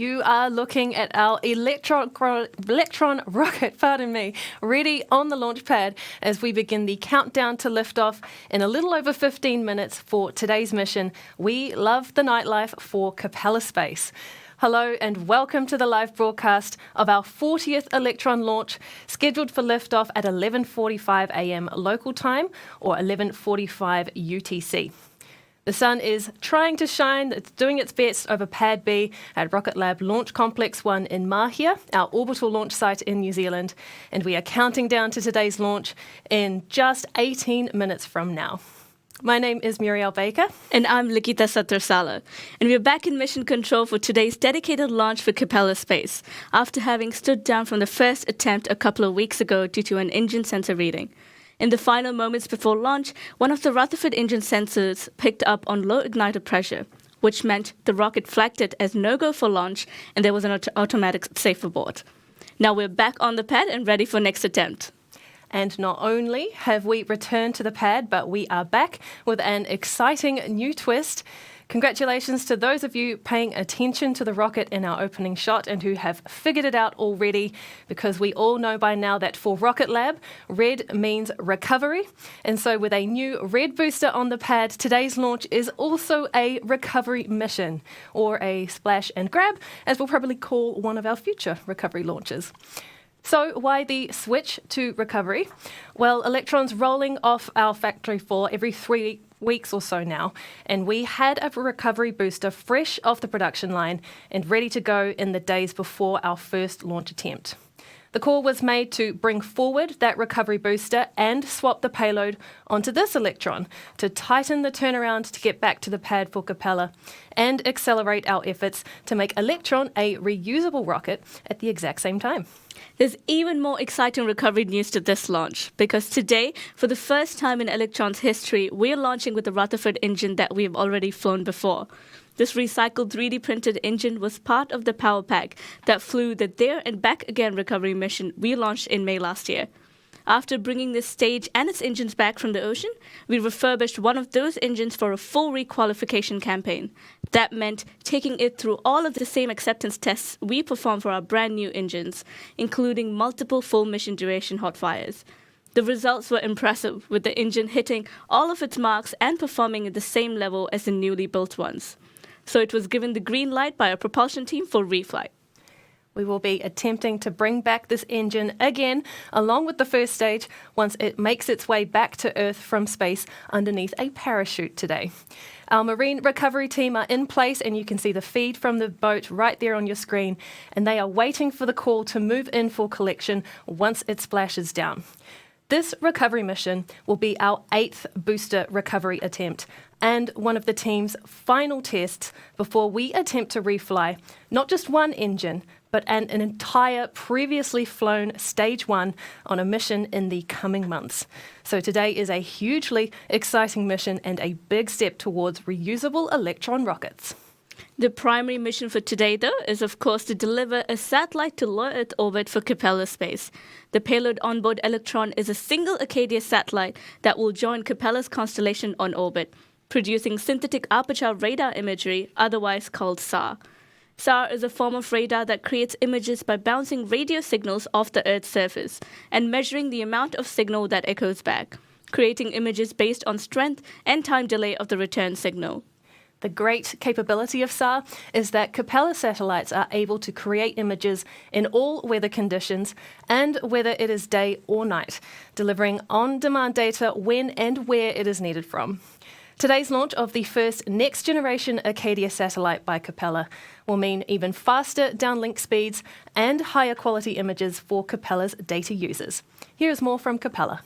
you are looking at our electron rocket, ready on the launch pad as we begin the countdown to liftoff in a little over 15 minutes for today's mission. We love the nightlife for Capella Space. Hello and welcome to the live broadcast of our 40th Electron launch, scheduled for liftoff at 11:45 a.m. local time or 11:45 UTC. The sun is trying to shine. It's doing its best over Pad B at Rocket Lab Launch Complex 1 in Mahia, our orbital launch site in New Zealand. And we are counting down to today's launch in just 18 minutes from now. My name is Muriel Baker. And I'm Likita Satharsala. And we're back in mission control for today's dedicated launch for Capella Space, after having stood down from the first attempt a couple of weeks ago due to an engine sensor reading. In the final moments before launch, one of the Rutherford engine sensors picked up on low igniter pressure, which meant the rocket flagged it as no-go for launch and there was an automatic safe abort. Now we're back on the pad and ready for next attempt. And not only have we returned to the pad, but we are back with an exciting new twist. Congratulations to those of you paying attention to the rocket in our opening shot and who have figured it out already, because we all know by now that for Rocket Lab, red means recovery. And so with a new red booster on the pad, today's launch is also a recovery mission, or a splash and grab, as we'll probably call one of our future recovery launches. So why the switch to recovery? Well, Electron's rolling off our factory floor every 3 weeks or so now, and we had a recovery booster fresh off the production line and ready to go in the days before our first launch attempt. The call was made to bring forward that recovery booster and swap the payload onto this Electron to tighten the turnaround to get back to the pad for Capella and accelerate our efforts to make Electron a reusable rocket at the exact same time. There's even more exciting recovery news to this launch, because today, for the first time in Electron's history, we're launching with the Rutherford engine that we've already flown before. This recycled 3D printed engine was part of the power pack that flew the There and Back Again recovery mission we launched in May last year. After bringing this stage and its engines back from the ocean, we refurbished one of those engines for a full requalification campaign. That meant taking it through all of the same acceptance tests we performed for our brand new engines, including multiple full mission duration hot fires. The results were impressive, with the engine hitting all of its marks and performing at the same level as the newly built ones. So it was given the green light by our propulsion team for reflight. We will be attempting to bring back this engine again, along with the first stage, once it makes its way back to Earth from space underneath a parachute today. Our marine recovery team are in place, and you can see the feed from the boat right there on your screen, and they are waiting for the call to move in for collection once it splashes down. This recovery mission will be our 8th booster recovery attempt and one of the team's final tests before we attempt to refly not just one engine, but an entire previously flown Stage 1 on a mission in the coming months. So today is a hugely exciting mission and a big step towards reusable Electron rockets. The primary mission for today, though, is of course to deliver a satellite to low Earth orbit for Capella Space. The payload onboard Electron is a single Acadia satellite that will join Capella's constellation on orbit, producing synthetic aperture radar imagery, otherwise called SAR. SAR is a form of radar that creates images by bouncing radio signals off the Earth's surface and measuring the amount of signal that echoes back, creating images based on strength and time delay of the return signal. The great capability of SAR is that Capella satellites are able to create images in all weather conditions and whether it is day or night, delivering on-demand data when and where it is needed from. Today's launch of the first next-generation Acadia satellite by Capella will mean even faster downlink speeds and higher quality images for Capella's data users. Here is more from Capella.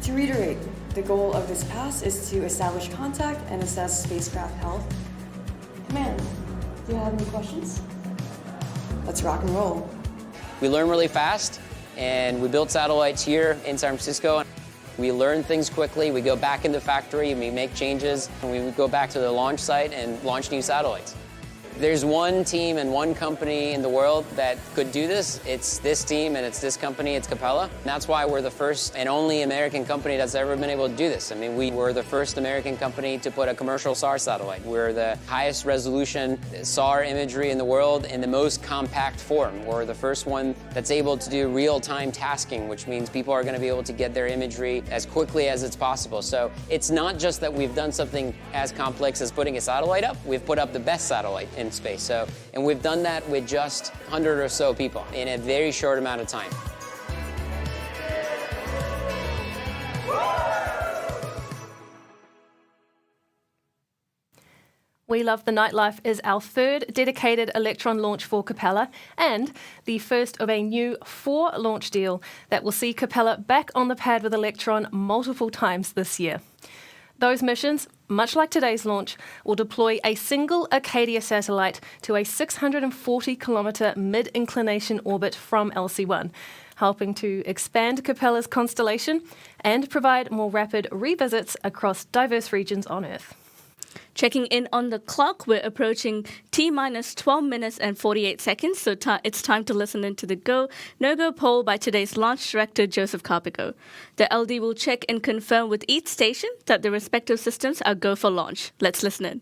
To reiterate, the goal of this pass is to establish contact and assess spacecraft health. Command, do you have any questions? Let's rock and roll. We learn really fast, and we build satellites here in San Francisco. We learn things quickly, we go back in the factory, and we make changes, and we go back to the launch site and launch new satellites. there's one team and one company in the world that could do this, it's this team and it's this company, it's Capella. And that's why we're the first and only American company that's ever been able to do this. I mean, we were the first American company to put a commercial SAR satellite. We're the highest resolution SAR imagery in the world in the most compact form. We're the first one that's able to do real-time tasking, which means people are going to be able to get their imagery as quickly as it's possible. So it's not just that we've done something as complex as putting a satellite up, we've put up the best satellite in space. So, and we've done that with just 100 or so people in a very short amount of time. We Love the Nightlife is our third dedicated Electron launch for Capella and the first of a new 4-launch deal that will see Capella back on the pad with Electron multiple times this year. Those missions, much like today's launch, will deploy a single Acadia satellite to a 640-kilometre mid-inclination orbit from LC-1, helping to expand Capella's constellation and provide more rapid revisits across diverse regions on Earth. Checking in on the clock, we're approaching T-minus 12 minutes and 48 seconds, so it's time to listen into the Go, No-Go poll by today's launch director, Joseph Carpico. The LD will check and confirm with each station that the respective systems are go for launch. Let's listen in.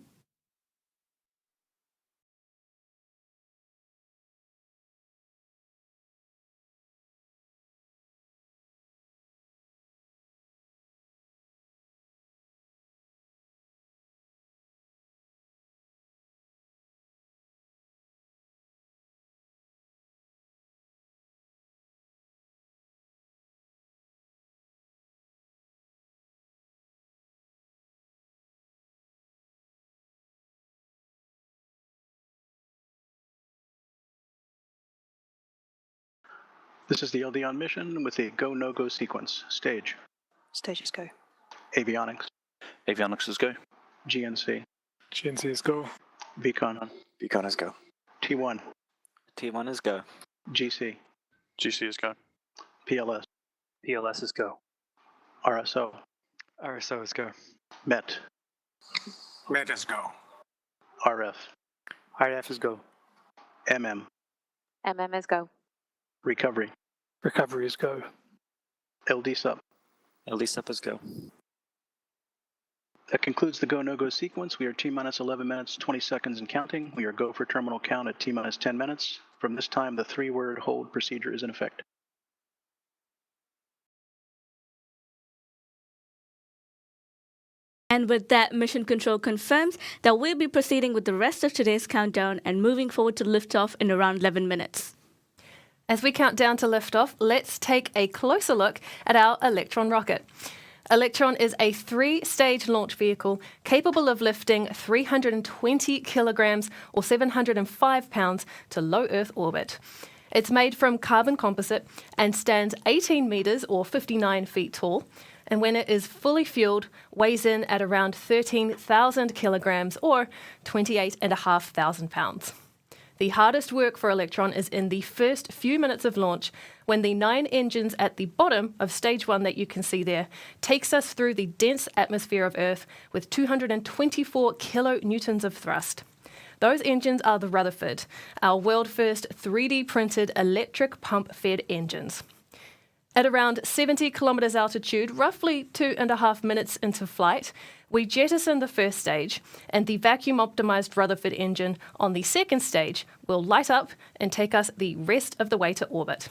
This is the LD on mission with the go, no-go sequence. Stage. Stages go. Avionics. Avionics is go. GNC. GNC is go. VCon. Beacon is go. T1. T1 is go. GC. GC is go. PLS. PLS is go. RSO. RSO is go. MET. MET is go. RF. RF is go. MM. MM is go. Recovery. Recovery is go. LD sub. LD sub is go. That concludes the go, no-go sequence. We are T-minus 11 minutes, 20 seconds and counting. We are go for terminal count at T-minus 10 minutes. From this time, the 3-word hold procedure is in effect. And with that, Mission Control confirms that we'll be proceeding with the rest of today's countdown and moving forward to liftoff in around 11 minutes. As we count down to liftoff, let's take a closer look at our Electron rocket. Electron is a 3-stage launch vehicle capable of lifting 320 kilograms or 705 pounds to low Earth orbit. It's made from carbon composite and stands 18 meters or 59 feet tall. And when it is fully fueled, weighs in at around 13,000 kilograms or 28,500 pounds. The hardest work for Electron is in the first few minutes of launch, when the 9 engines at the bottom of stage 1 that you can see there takes us through the dense atmosphere of Earth with 224 kilonewtons of thrust. Those engines are the Rutherford, our world-first 3D printed electric pump-fed engines. At around 70 kilometers altitude, roughly 2.5 minutes into flight, we jettison the first stage, and the vacuum-optimized Rutherford engine on the second stage will light up and take us the rest of the way to orbit.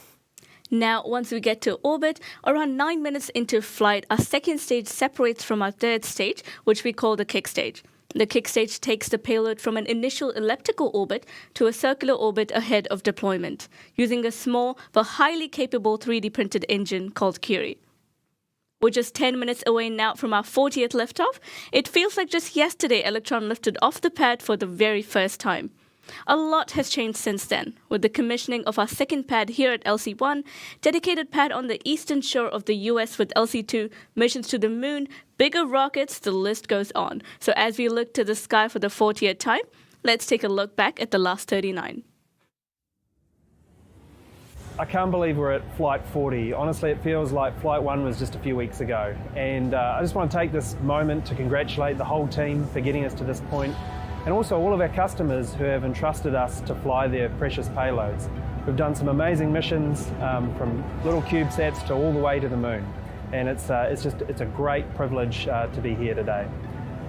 Now, once we get to orbit, around 9 minutes into flight, our second stage separates from our third stage, which we call the kick stage. The kick stage takes the payload from an initial elliptical orbit to a circular orbit ahead of deployment, using a small but highly capable 3D printed engine called Curie. We're just 10 minutes away now from our 40th liftoff. It feels like just yesterday Electron lifted off the pad for the very first time. A lot has changed since then, with the commissioning of our second pad here at LC-1, dedicated pad on the eastern shore of the US with LC-2, missions to the moon, bigger rockets, the list goes on. So as we look to the sky for the 40th time, let's take a look back at the last 39. I can't believe we're at Flight 40. Honestly, it feels like Flight 1 was just a few weeks ago. And I just want to take this moment to congratulate the whole team for getting us to this point. and also all of our customers who have entrusted us to fly their precious payloads. We've done some amazing missions from little CubeSats to all the way to the moon, and it's a great privilege to be here today.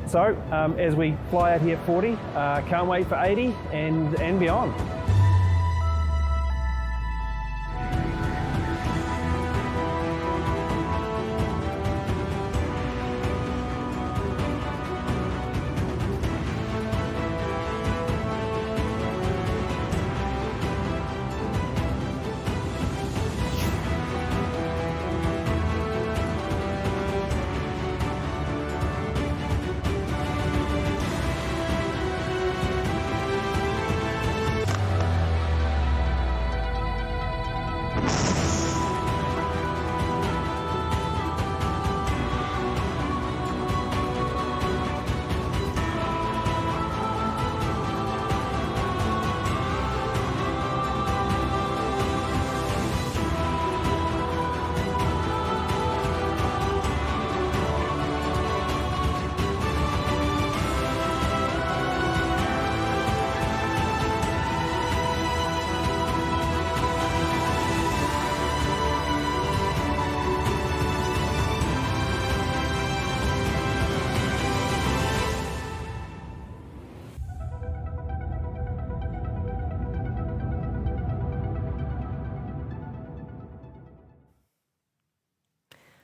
So as we fly out here at 40, can't wait for 80 and beyond.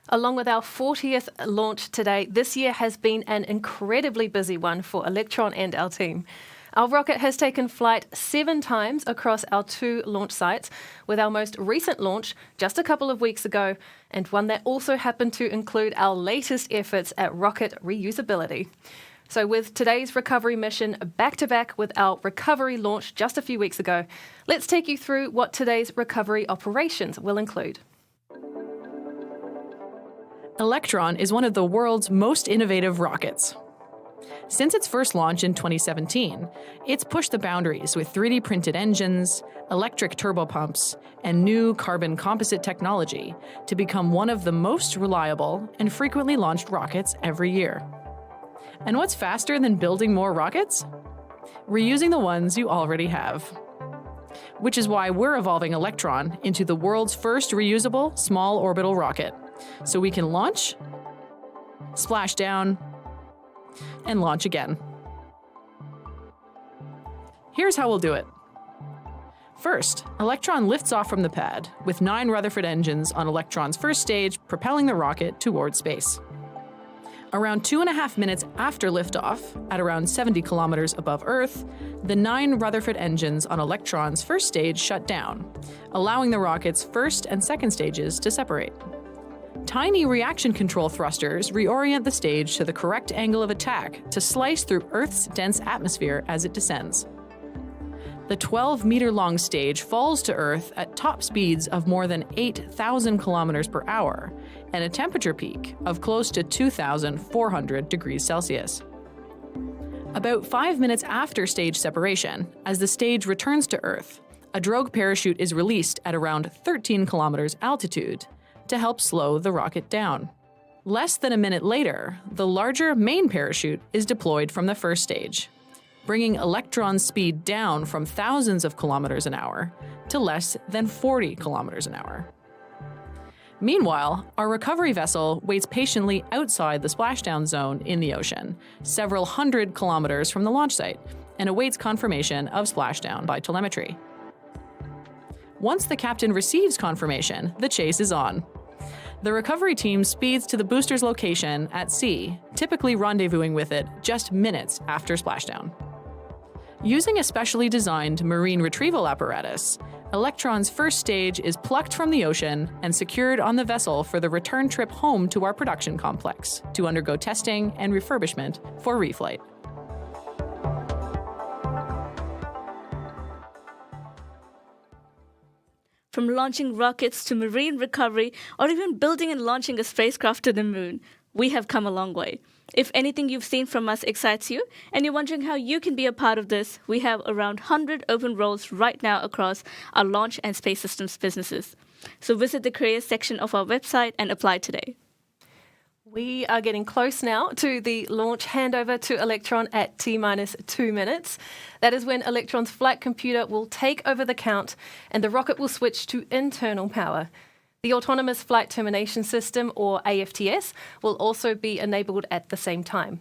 Along with our 40th launch today, this year has been an incredibly busy one for Electron and our team. Our rocket has taken flight 7 times across our 2 launch sites, with our most recent launch just a couple of weeks ago, and one that also happened to include our latest efforts at rocket reusability. So with today's recovery mission back-to-back with our recovery launch just a few weeks ago, let's take you through what today's recovery operations will include. Electron is one of the world's most innovative rockets. Since its first launch in 2017, it's pushed the boundaries with 3D printed engines, electric turbopumps, and new carbon composite technology to become one of the most reliable and frequently launched rockets every year. And what's faster than building more rockets? Reusing the ones you already have. Which is why we're evolving Electron into the world's first reusable small orbital rocket, so we can launch, splash down, and launch again. Here's how we'll do it. First, Electron lifts off from the pad with 9 Rutherford engines on Electron's first stage, propelling the rocket toward space. Around 2.5 minutes after liftoff, at around 70 kilometers above Earth, the 9 Rutherford engines on Electron's first stage shut down, allowing the rocket's first and second stages to separate. Tiny reaction control thrusters reorient the stage to the correct angle of attack to slice through Earth's dense atmosphere as it descends. The 12-meter-long stage falls to Earth at top speeds of more than 8,000 kilometers per hour and a temperature peak of close to 2,400 degrees Celsius. About 5 minutes after stage separation, as the stage returns to Earth, a drogue parachute is released at around 13 kilometers altitude to help slow the rocket down. Less than a minute later, the larger main parachute is deployed from the first stage, bringing Electron's speed down from thousands of kilometers an hour to less than 40 kilometers an hour. Meanwhile, our recovery vessel waits patiently outside the splashdown zone in the ocean, several hundred kilometers from the launch site, and awaits confirmation of splashdown by telemetry. Once the captain receives confirmation, the chase is on. The recovery team speeds to the booster's location at sea, typically rendezvousing with it just minutes after splashdown. Using a specially designed marine retrieval apparatus, Electron's first stage is plucked from the ocean and secured on the vessel for the return trip home to our production complex to undergo testing and refurbishment for reflight. From launching rockets to marine recovery, or even building and launching a spacecraft to the moon, we have come a long way. If anything you've seen from us excites you, and you're wondering how you can be a part of this, we have around 100 open roles right now across our launch and space systems businesses. So visit the careers section of our website and apply today. We are getting close now to the launch handover to Electron at T-minus 2 minutes. That is when Electron's flight computer will take over the count and the rocket will switch to internal power. The Autonomous Flight Termination System, or AFTS, will also be enabled at the same time.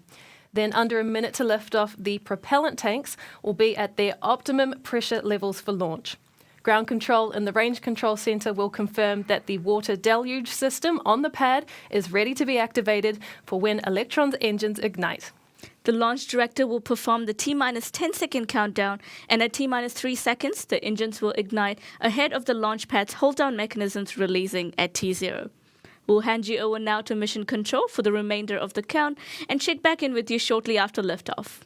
Then, under a minute to liftoff, the propellant tanks will be at their optimum pressure levels for launch. Ground control in the Range Control Centre will confirm that the water deluge system on the pad is ready to be activated for when Electron's engines ignite. The launch director will perform the T-minus 10-second countdown, and at T-minus 3 seconds, the engines will ignite ahead of the launch pad's hold-down mechanisms releasing at T0. We'll hand you over now to Mission Control for the remainder of the count and check back in with you shortly after liftoff.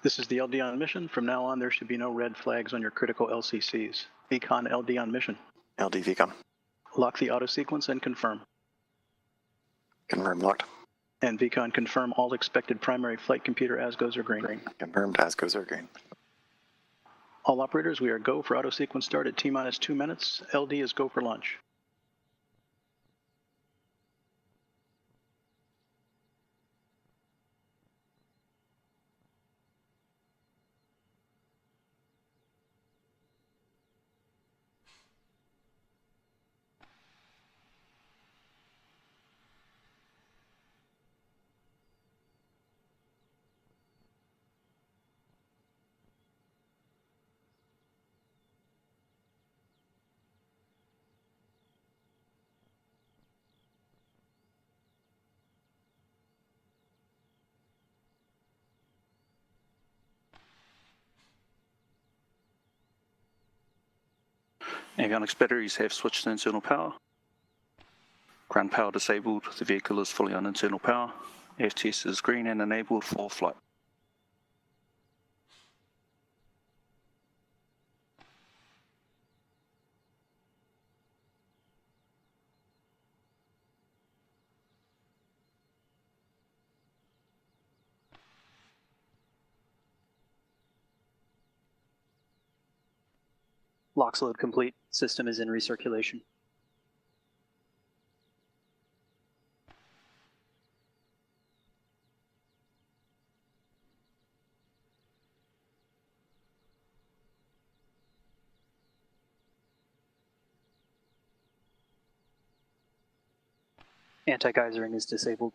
This is the LD on mission. From now on, there should be no red flags on your critical LCCs. VCON LD on mission. LD VCON. Lock the auto sequence and confirm. Confirmed locked. And VCON confirm all expected primary flight computer ASGOs are green. Confirmed ASGOs are green. All operators, we are go for auto sequence start at T-minus 2 minutes. LD is go for launch. Avionics batteries have switched to internal power. Ground power disabled. The vehicle is fully on internal power. AFTS is green and enabled for flight. Locks load complete. System is in recirculation. Anti-geysering is disabled.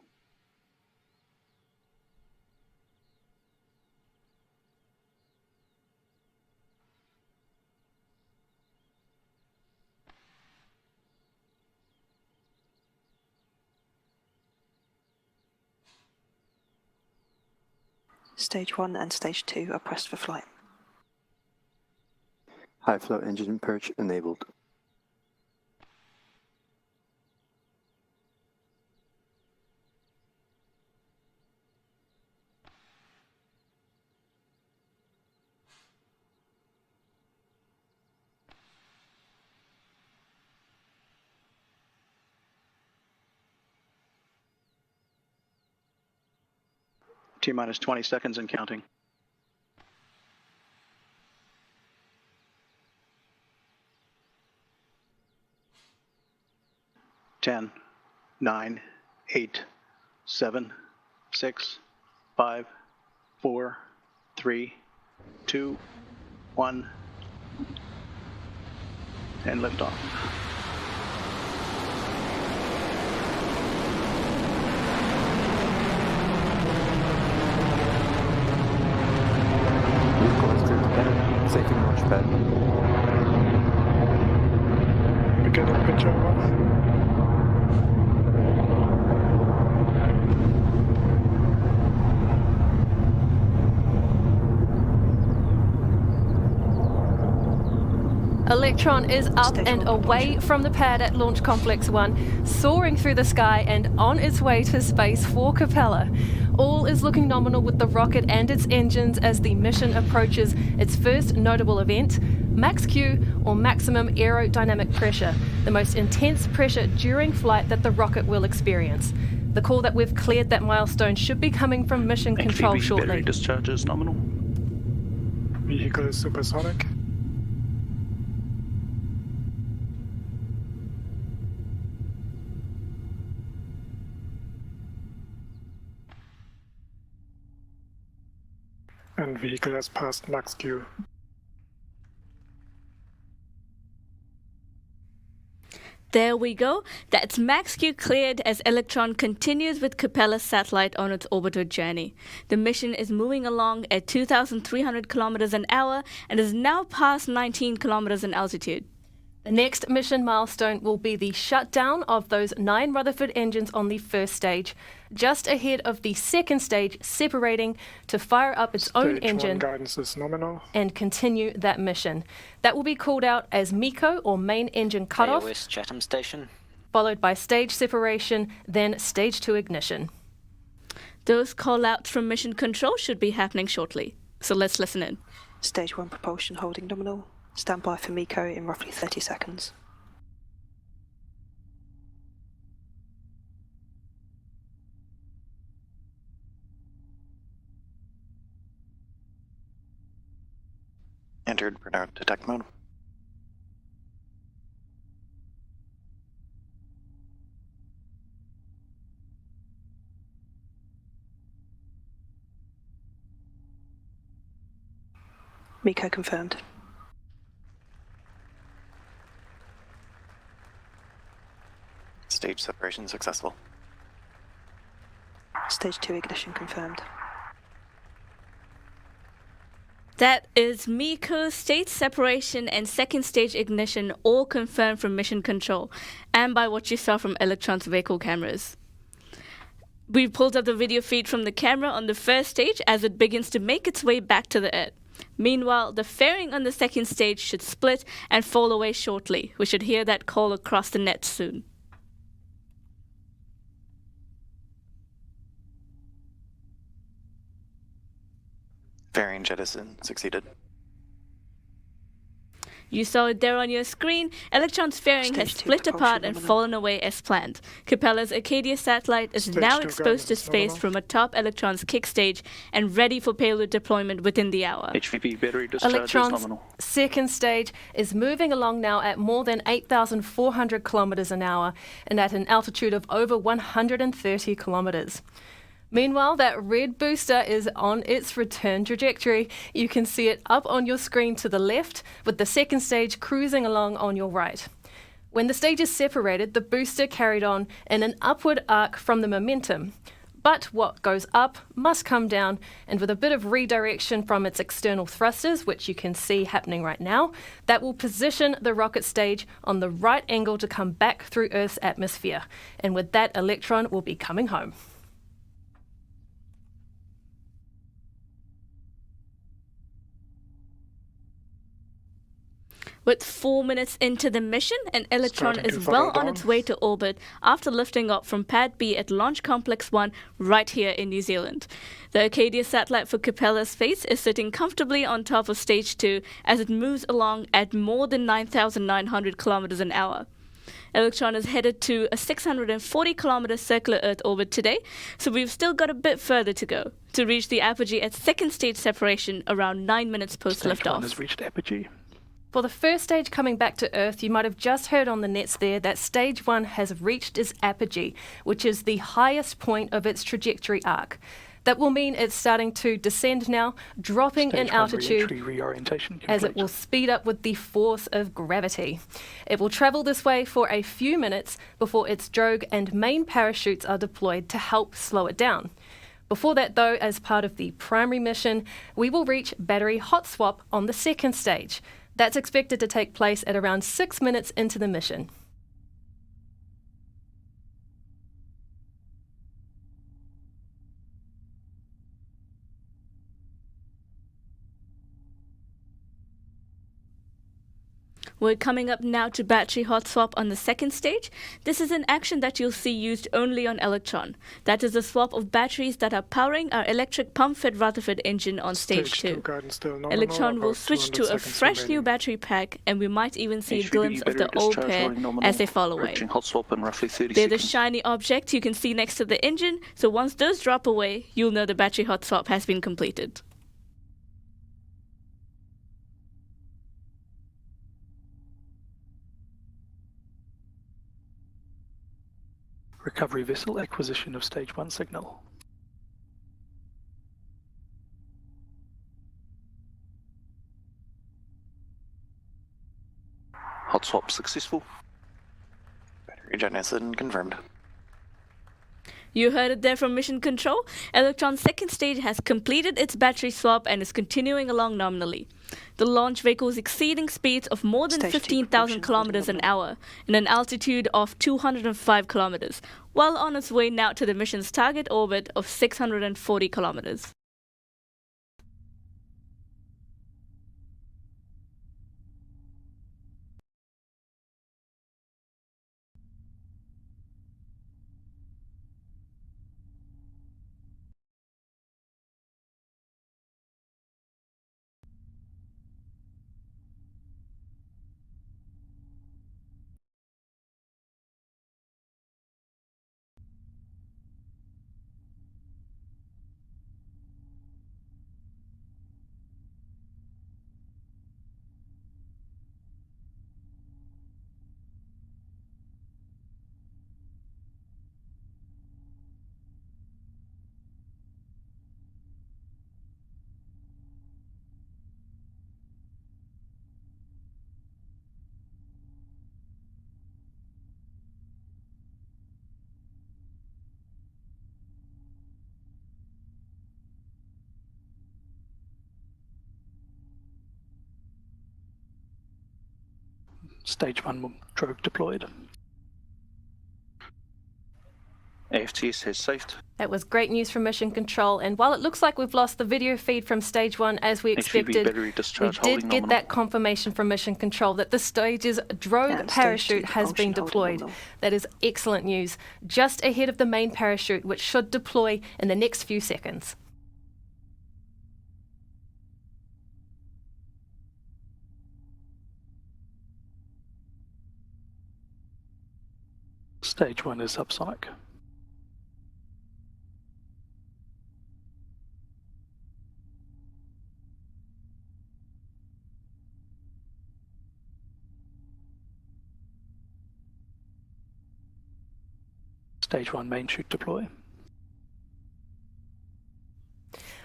Stage 1 and Stage 2 are pressed for flight. High flow engine purge enabled. T-minus 20 seconds and counting. Ten, 9, 8, 7, 6, 5, 4, 3, 2, 1, and liftoff. Safety launch pad. Begin a pitch over. Electron is up and away from the pad at Launch Complex 1, soaring through the sky and on its way to space for Capella. All is looking nominal with the rocket and its engines as the mission approaches its first notable event, Max Q, or maximum aerodynamic pressure, the most intense pressure during flight that the rocket will experience. The call that we've cleared that milestone should be coming from mission control HVB shortly. battery discharge is nominal. Vehicle is supersonic. And vehicle has passed max Q. There we go. That's Max Q cleared as Electron continues with Capella satellite on its orbital journey. The mission is moving along at 2,300 kilometers an hour and is now past 19 kilometers in altitude. The next mission milestone will be the shutdown of those 9 Rutherford engines on the first stage, just ahead of the second stage separating to fire up its own Stage engine 1 guidance is nominal. and continue that mission. That will be called out as MECO, or main engine cutoff, AOS Chatham Station. followed by stage separation, then stage 2 ignition. Those call-outs from mission control should be happening shortly. So let's listen in. Stage 1 propulsion holding nominal. Stand by for MECO in roughly 30 seconds. Entered burnout detect mode. MECO confirmed. Stage separation successful. Stage 2 ignition confirmed. That is MECO, stage separation, and second stage ignition all confirmed from mission control and by what you saw from Electron's vehicle cameras. We pulled up the video feed from the camera on the first stage as it begins to make its way back to the Earth. Meanwhile, the fairing on the second stage should split and fall away shortly. We should hear that call across the net soon. Fairing jettison succeeded. You saw it there on your screen. Electron's fairing has split apart and fallen away as planned. Capella's Acadia satellite is now exposed to space from atop Electron's kick stage and ready for payload deployment within the hour. HVB battery discharge is Electron's nominal. second stage is moving along now at more than 8,400 kilometers an hour and at an altitude of over 130 kilometers. Meanwhile, that red booster is on its return trajectory. You can see it up on your screen to the left, with the second stage cruising along on your right. When the stages separated, the booster carried on in an upward arc from the momentum. But what goes up must come down, and with a bit of redirection from its external thrusters, which you can see happening right now, that will position the rocket stage on the right angle to come back through Earth's atmosphere. And with that, Electron will be coming home. With 4 minutes into the mission, an Electron is well on its way to orbit after lifting off from Pad B at Launch Complex 1 right here in New Zealand. The Acadia satellite for Capella Space is sitting comfortably on top of Stage 2 as it moves along at more than 9,900 kilometers an hour. Electron is headed to a 640 kilometer circular Earth orbit today, so we've still got a bit further to go to reach the apogee at second stage separation around 9 minutes post liftoff. Stage 1 has reached apogee. For the first stage coming back to Earth, you might have just heard on the nets there that Stage 1 has reached its apogee, which is the highest point of its trajectory arc. That will mean it's starting to descend now, dropping in altitude as it will speed up with the force of gravity. It will travel this way for a few minutes before its drogue and main parachutes are deployed to help slow it down. Before that, though, as part of the primary mission, we will reach battery hot swap on the second stage. That's expected to take place at around 6 minutes into the mission. We're coming up now to battery hot swap on the second stage. This is an action that you'll see used only on Electron. That is the swap of batteries that are powering our electric pump-fed Rutherford engine on stage 2. Guidance still nominal, Electron will about switch 200 to a seconds fresh new remaining. battery pack, and we might even see a HVB glimpse of the battery old discharge pair holding nominal, as they fall away. approaching hot swap in roughly 30 They're the seconds. shiny object you can see next to the engine, so once those drop away, you'll know the battery hot swap has been completed. Recovery vessel acquisition of stage 1 signal. Hot swap successful. Battery jettison confirmed. You heard it there from Mission Control. Electron's second stage has completed its battery swap and is continuing along nominally. The launch vehicle is exceeding speeds of more than Stage 2 15,000 kilometers an hour in an altitude of 205 kilometers, while on its way now to the mission's target orbit of 640 kilometers. Stage 1 drogue deployed. AFTS has safed. That was great news from Mission Control, and while it looks like we've lost the video feed from stage 1 as we expected, battery we discharge did holding get nominal. that confirmation from Mission Control that the stage's drogue And stage parachute 2 has been propulsion holding deployed. nominal. That is excellent news, just ahead of the main parachute, which should deploy in the next few seconds. Stage 1 is subsonic. Stage 1 main chute deploy.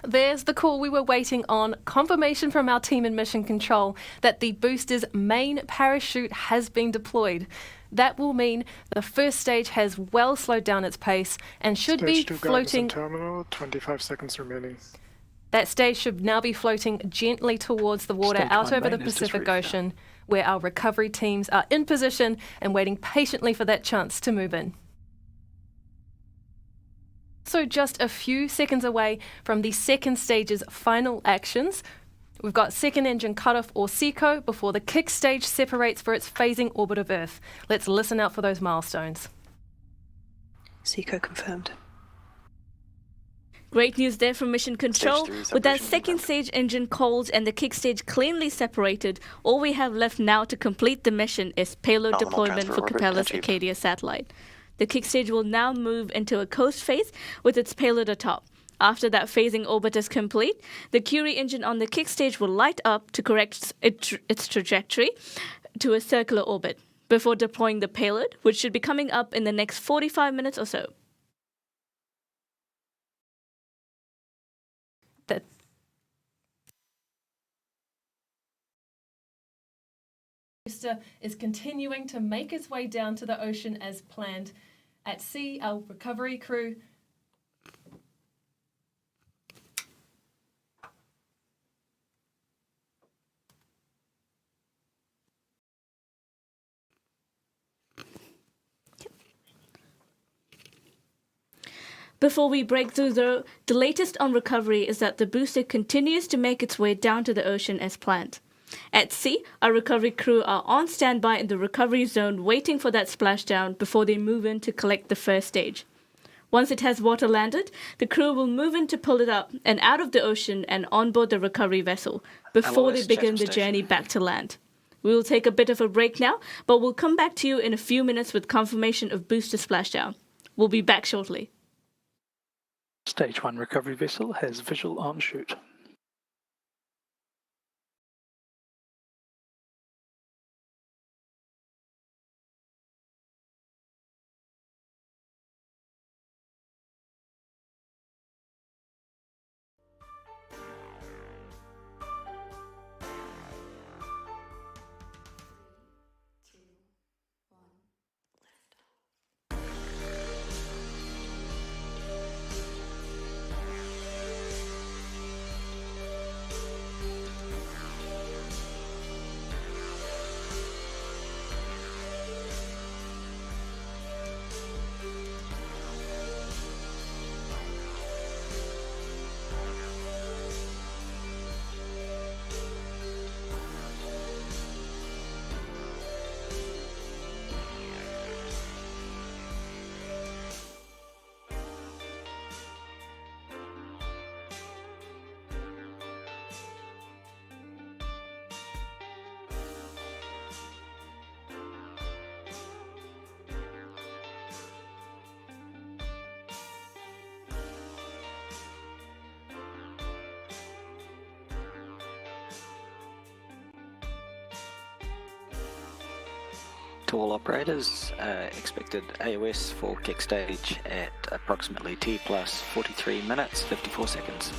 There's the call we were waiting on, confirmation from our team in Mission Control that the booster's main parachute has been deployed. That will mean the first stage has well slowed down its pace and should Stage be 2 guidance floating. in terminal, 25 seconds remaining. That stage should now be floating gently towards the water Stage out 1 over the main is Pacific disroofed now. Ocean, where our recovery teams are in position and waiting patiently for that chance to move in. So just a few seconds away from the second stage's final actions. We've got second engine cutoff or SECO before the kick stage separates for its phasing orbit of Earth. Let's listen out for those milestones. SECO confirmed. Great news there from Mission Control. Stage 3 With that separation second confirmed. stage engine cold and the kick stage cleanly separated, all we have left now to complete the mission is payload Nominal deployment transfer for orbit Capella's achieved. Acadia satellite. The kick stage will now move into a coast phase with its payload atop. After that phasing orbit is complete, the Curie engine on the kick stage will light up to correct its trajectory to a circular orbit before deploying the payload, which should be coming up in the next 45 minutes or so. That booster is continuing to make its way down to the ocean as planned. At sea, our recovery crew Before we break through, though, the latest on recovery is that the booster continues to make its way down to the ocean as planned. At sea, our recovery crew are on standby in the recovery zone waiting for that splashdown before they move in to collect the first stage. Once it has water landed, the crew will move in to pull it up and out of the ocean and onboard the recovery vessel before they begin the journey back to land. We will take a bit of a break now, but we'll come back to you in a few minutes with confirmation of booster splashdown. We'll be back shortly. Stage 1 recovery vessel has visual on shoot. To all operators, expected AOS for kick stage at approximately T plus 43 minutes 54 seconds.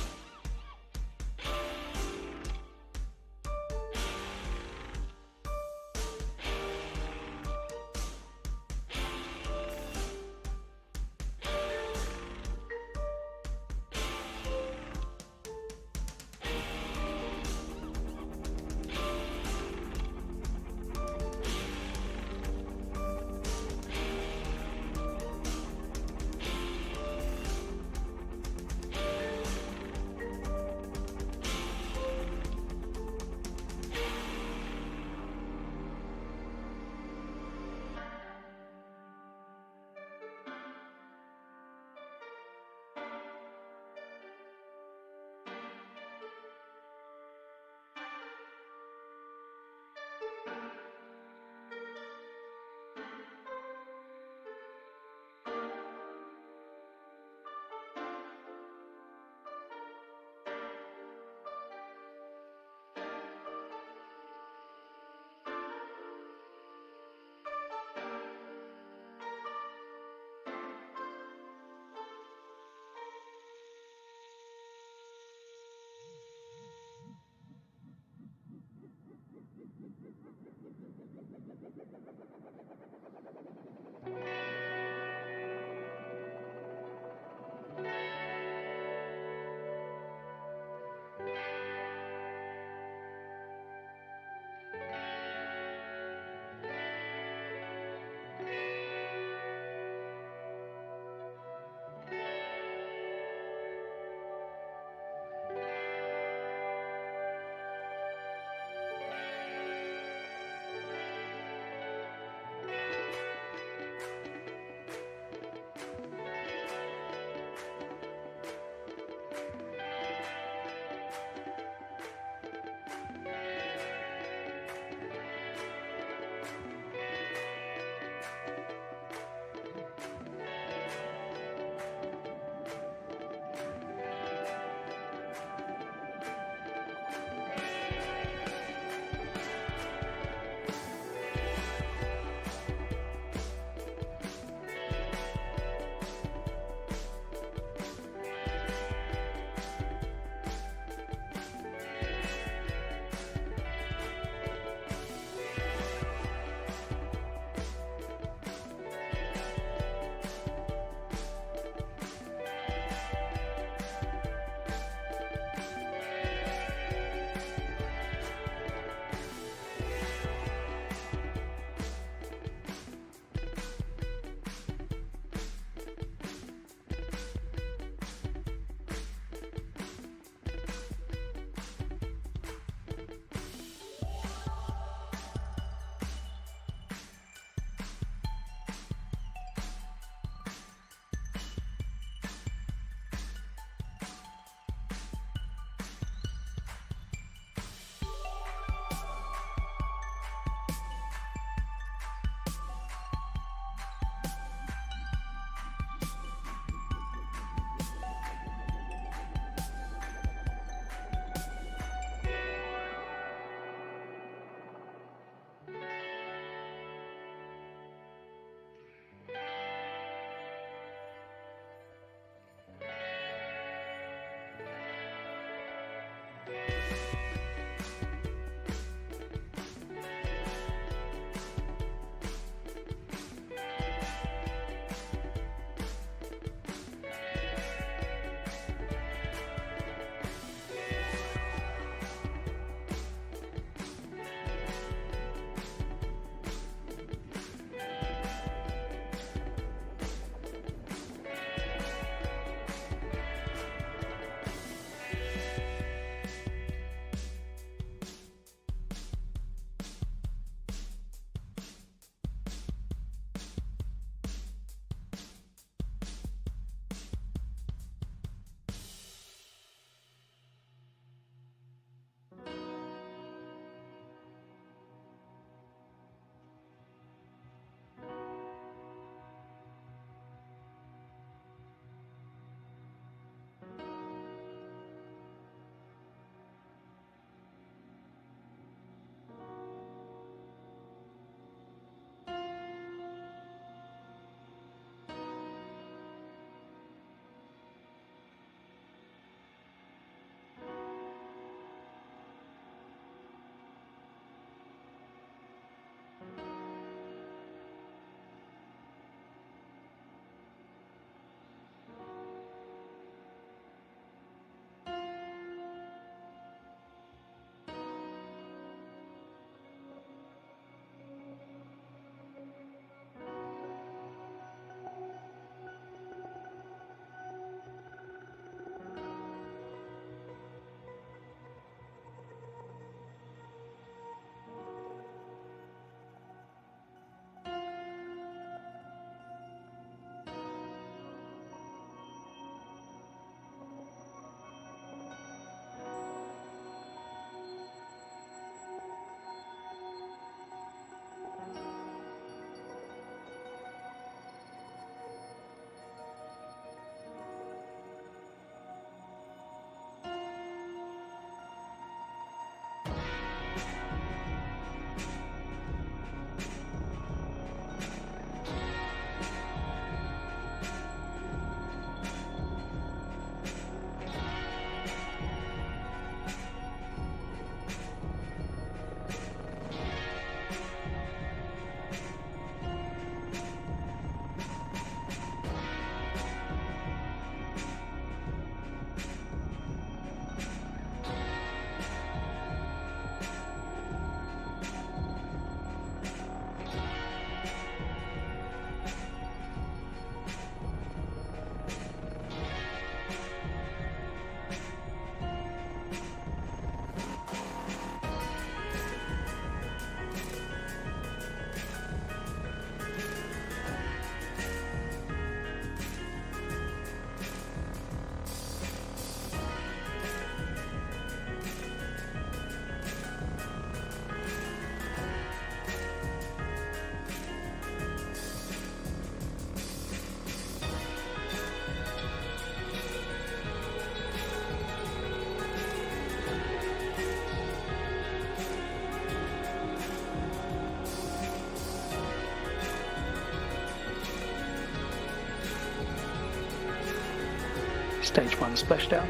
Stage 1 splashdown.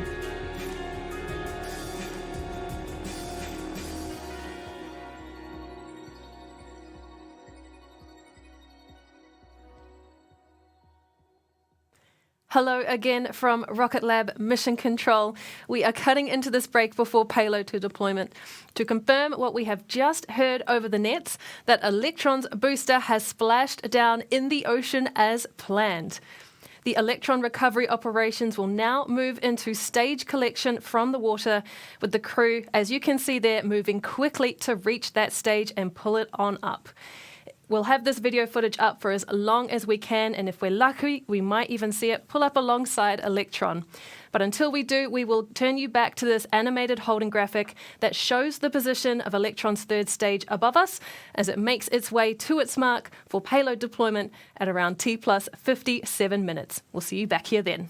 Hello again from Rocket Lab Mission Control. We are cutting into this break before payload to deployment to confirm what we have just heard over the nets, that Electron's booster has splashed down in the ocean as planned. The Electron recovery operations will now move into stage collection from the water, with the crew, as you can see there, moving quickly to reach that stage and pull it on up. We'll have this video footage up for as long as we can, and if we're lucky, we might even see it pull up alongside Electron. But until we do, we will turn you back to this animated holding graphic that shows the position of Electron's third stage above us as it makes its way to its mark for payload deployment at around T plus 57 minutes. We'll see you back here then.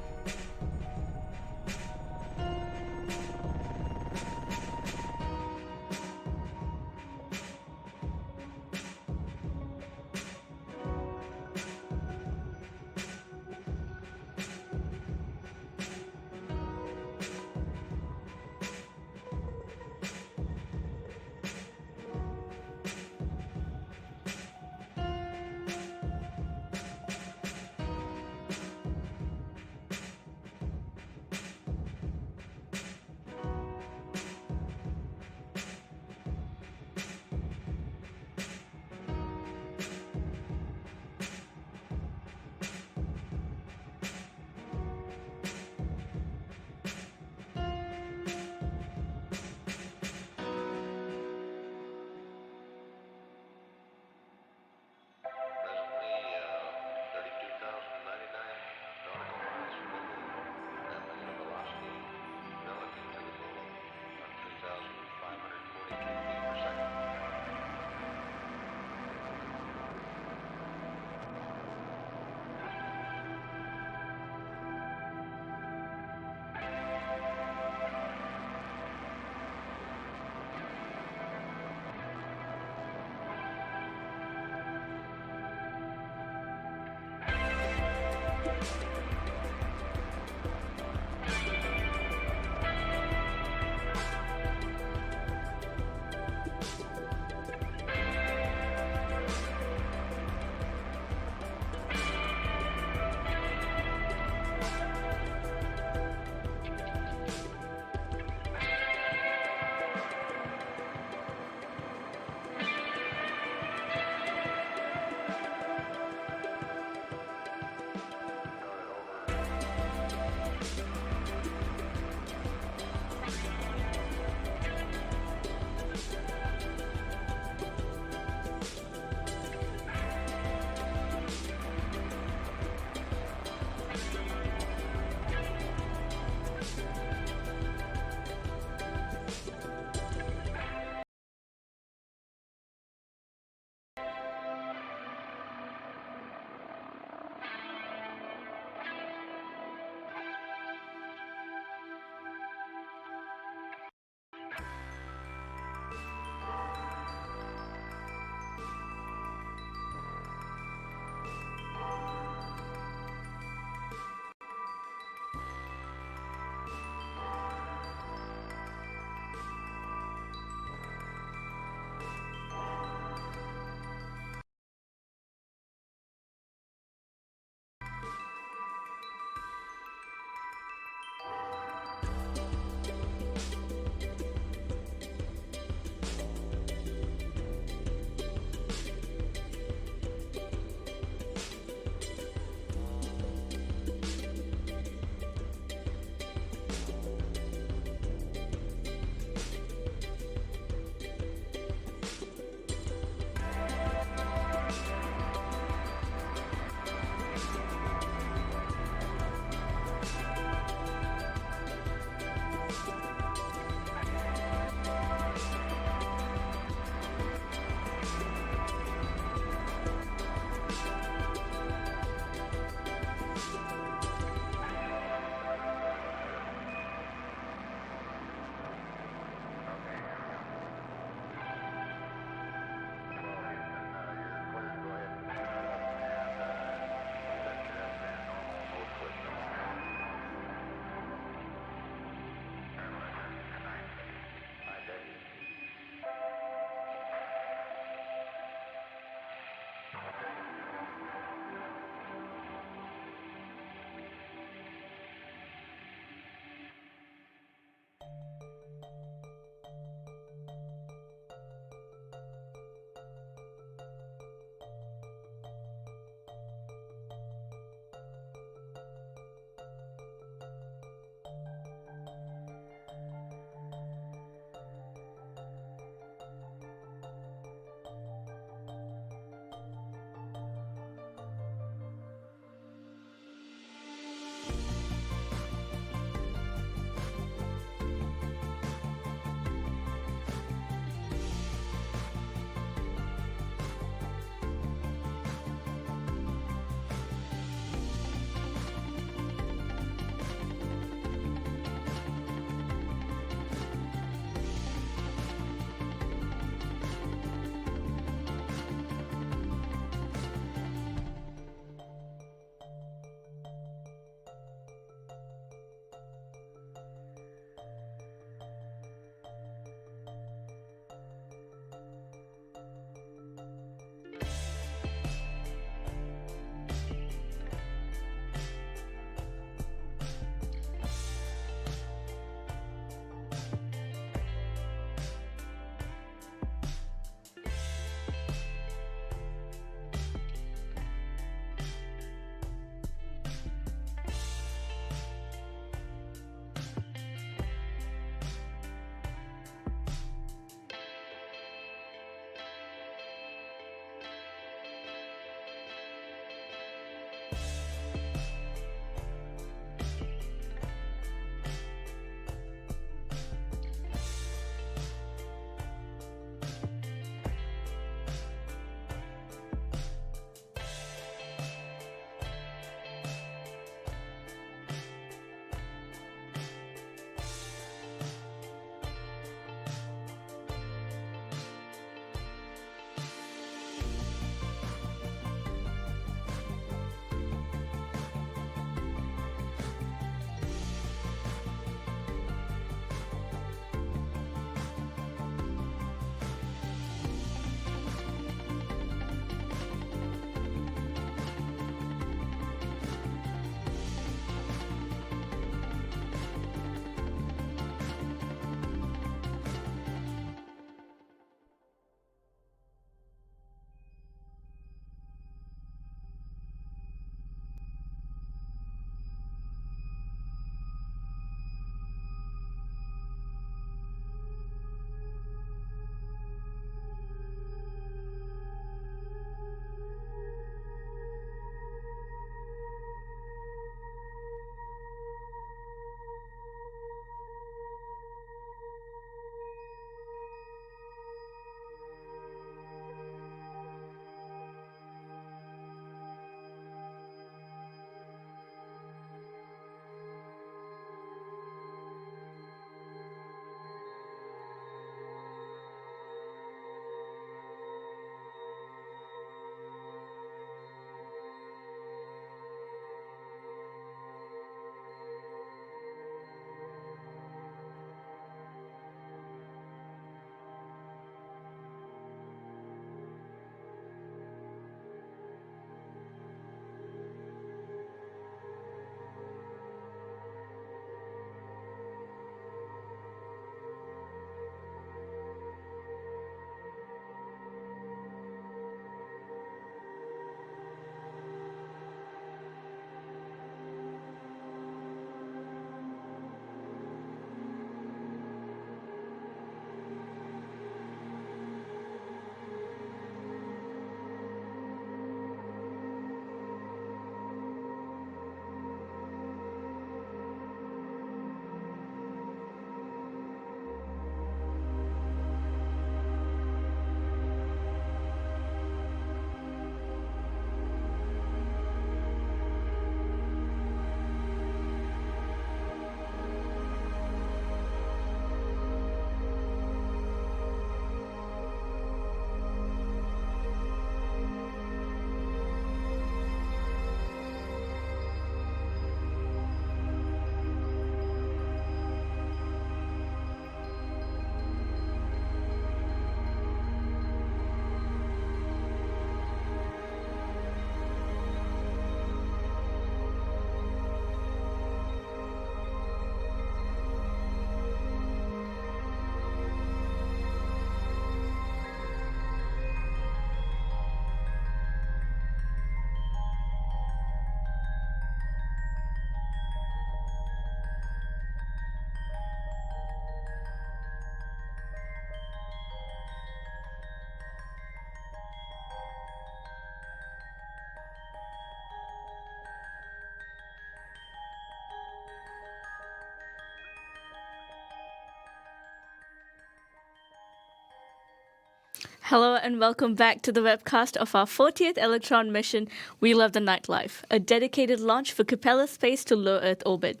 Hello and welcome back to the webcast of our 40th Electron mission, We Love the Nightlife, a dedicated launch for Capella Space to low Earth orbit.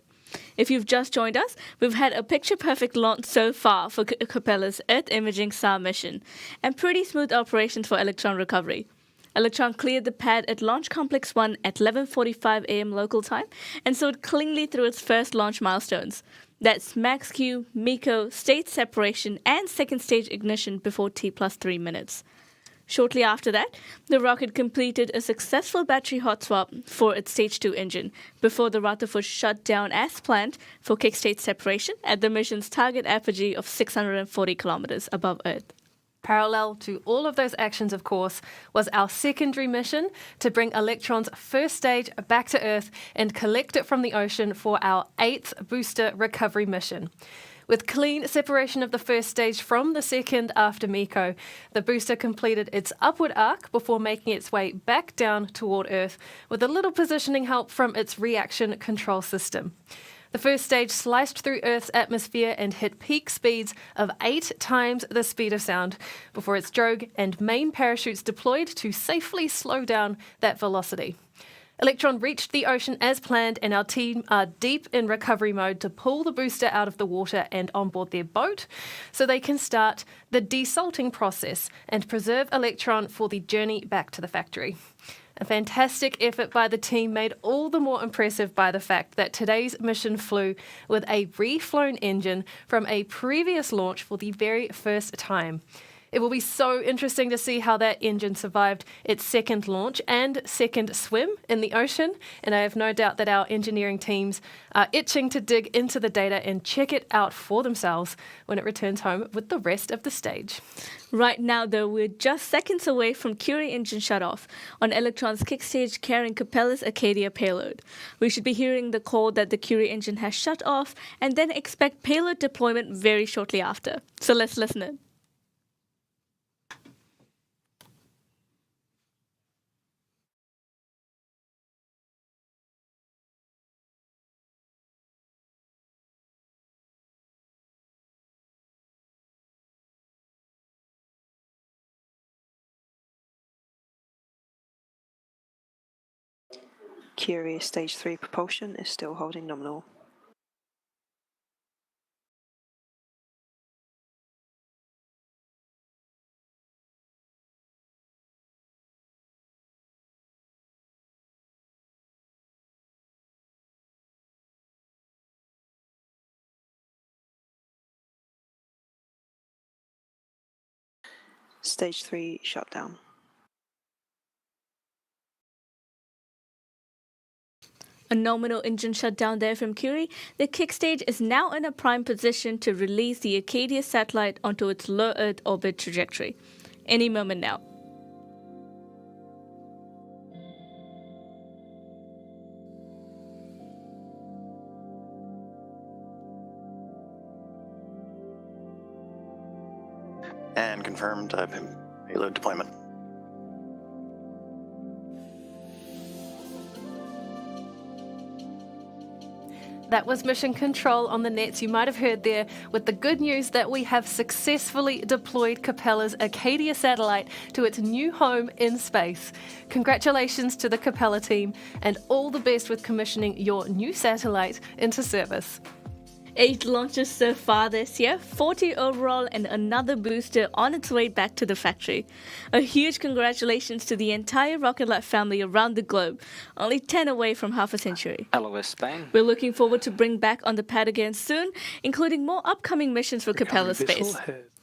If you've just joined us, we've had a picture-perfect launch so far for Capella's Earth Imaging SAR mission, and pretty smooth operations for Electron recovery. Electron cleared the pad at Launch Complex 1 at 11:45 a.m. local time, and soared cleanly through its first launch milestones. That's max Q, MECO, stage separation, and second stage ignition before T+3 minutes. Shortly after that, the rocket completed a successful battery hot swap for its Stage 2 engine before the Rutherford shut down as planned for kick-stage separation at the mission's target apogee of 640 kilometers above Earth. Parallel to all of those actions, of course, was our secondary mission to bring Electron's first stage back to Earth and collect it from the ocean for our 8th booster recovery mission. With clean separation of the first stage from the second after MECO, the booster completed its upward arc before making its way back down toward Earth with a little positioning help from its reaction control system. The first stage sliced through Earth's atmosphere and hit peak speeds of 8 times the speed of sound before its drogue and main parachutes deployed to safely slow down that velocity. Electron reached the ocean as planned, and our team are deep in recovery mode to pull the booster out of the water and onboard their boat so they can start the desalting process and preserve Electron for the journey back to the factory. A fantastic effort by the team made all the more impressive by the fact that today's mission flew with a reflown engine from a previous launch for the very first time. It will be so interesting to see how that engine survived its second launch and second swim in the ocean, and I have no doubt that our engineering teams are itching to dig into the data and check it out for themselves when it returns home with the rest of the stage. Right now, though, we're just seconds away from Curie engine shutoff on Electron's kick stage carrying Capella's Acadia payload. We should be hearing the call that the Curie engine has shut off and then expect payload deployment very shortly after. So let's listen in. Curie Stage 3 propulsion is still holding nominal. Stage 3 shutdown. A nominal engine shutdown there from Curie, the kick stage is now in a prime position to release the Acadia satellite onto its low Earth orbit trajectory. Any moment now. And confirmed payload deployment. That was Mission Control on the nets. You might have heard there with the good news that we have successfully deployed Capella's Acadia satellite to its new home in space. Congratulations to the Capella team and all the best with commissioning your new satellite into service. 8 launches so far this year, 40 overall, and another booster on its way back to the factory. A huge congratulations to the entire Rocket Lab family around the globe, only 10 away from half a century. LOS Spain. We're looking forward to bring back on the pad again soon, including more upcoming missions for Capella Space.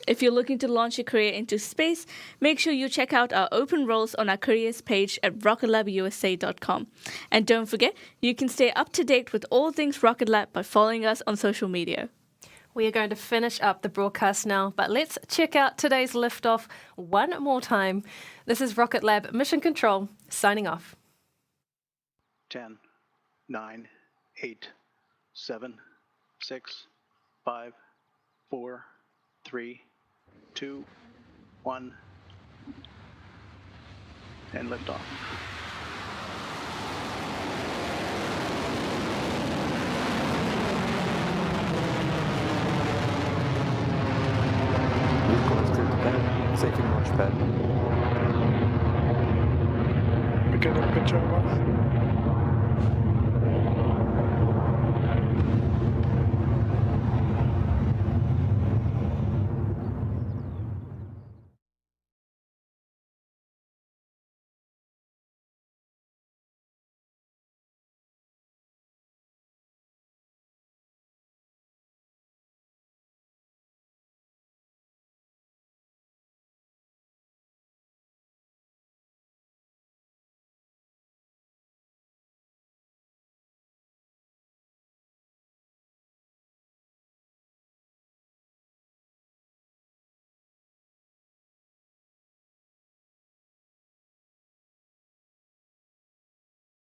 If you're looking to launch your career into space, make sure you check out our open roles on our careers page at rocketlabusa.com. And don't forget, you can stay up to date with all things Rocket Lab by following us on social media. We are going to finish up the broadcast now, but let's check out today's liftoff one more time. This is Rocket Lab Mission Control signing off. 10, 9, 8, 7, 6, 5, 4, 3, 2, 1, and liftoff. Vehicle has cleared the pad. Safety launch pad. get a pitch over.